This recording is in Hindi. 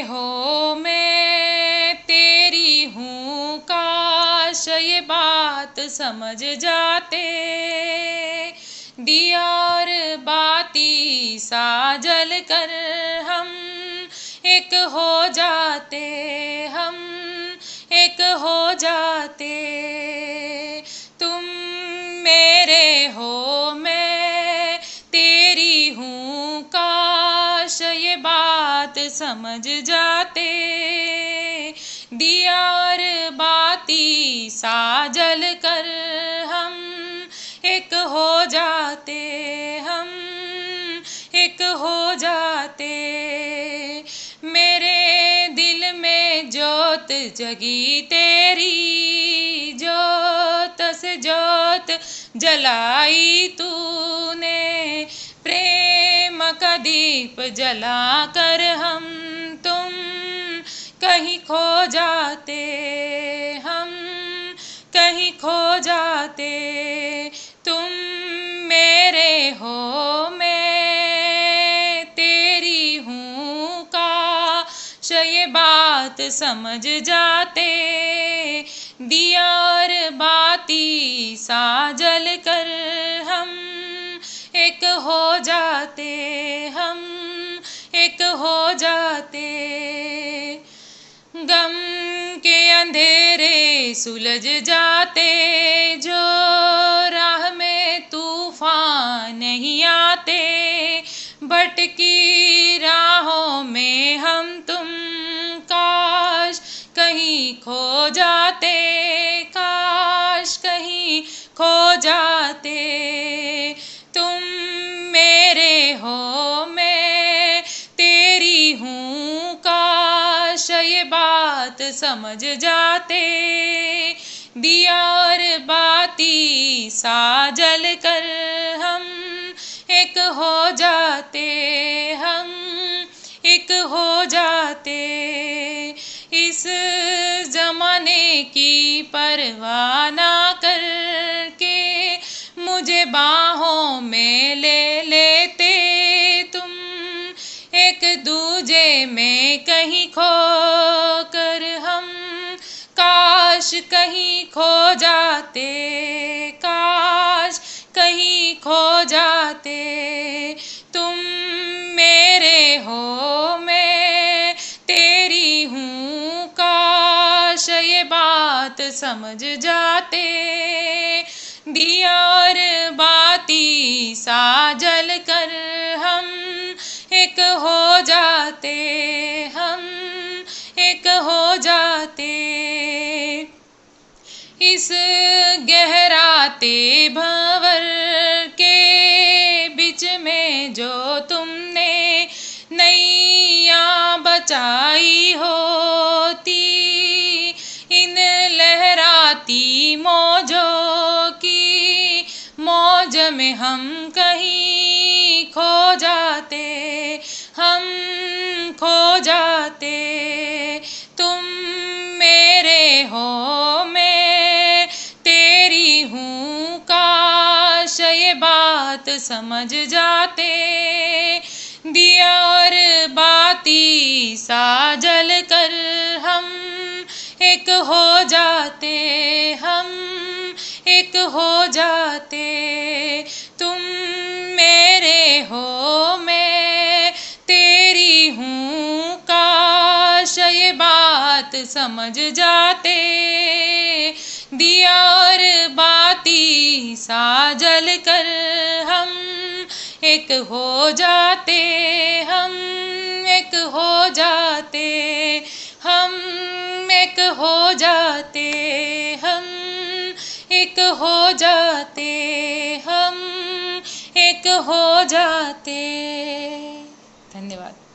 हो मैं तेरी हूँ, काश ये बात समझ जाते। दिया और बाती सा जल कर हम एक हो जाते, हम एक हो जाते। तुम मेरे हो मैं तेरी हूँ, काश ये बात समझ जाते। दिया और बाती सा जल कर हम एक हो जाते, हम एक हो जाते। मेरे दिल में जोत जगी तेरी, जोत से जोत जलाई तूने। प्रेम का दीप जला कर हम तुम कहीं खो जाते, हम कहीं खो जाते। तुम मेरे हो मैं तेरी हूँ, काश ये बात समझ जाते। दिया और बाती सा जल कर हम एक हो जाते, हम एक हो जाते। गम के अंधेरे सुलझ जाते, जो राह में तूफान नहीं आते। भटकी राहों में हम तुम काश कहीं खो जाते, काश कहीं खो जाते। तुम मेरे हो मैं तेरी हूँ, काश ये बात समझ जाते। दिया और बाती सा जल कर हम एक हो जाते, हम एक हो जाते। इस जमाने की परवाह ना करके मुझे बाहों में ले लेते तुम। एक दूजे में कहीं खो कर हम काश कहीं खो जाते, काश कहीं खो जाते। तुम मेरे हो मैं तेरी हूँ, काश ये बात समझ जाते। दिया और बाती सा जल कर हम एक हो जाते, हम एक हो जाते। इस गहराते भंवर के बीच में जो तुमने नैया बचाई होती, इन लहराती मौजों की मौज में हम कहीं खो जाते, हम खो जाते। तुम मेरे हो मैं तेरी हूँ, काश ये बात समझ जाते। दिया और बाती सा जल कर हम एक हो जाते, हम एक हो जाते। तुम मेरे हो मैं तेरी हूँ, काश ये बात समझ जाते। दिया और बाती सा जल कर हम एक हो जाते, हम एक हो जाते। हम एक हो जाते, हम एक हो जाते, हम एक हो जाते। धन्यवाद।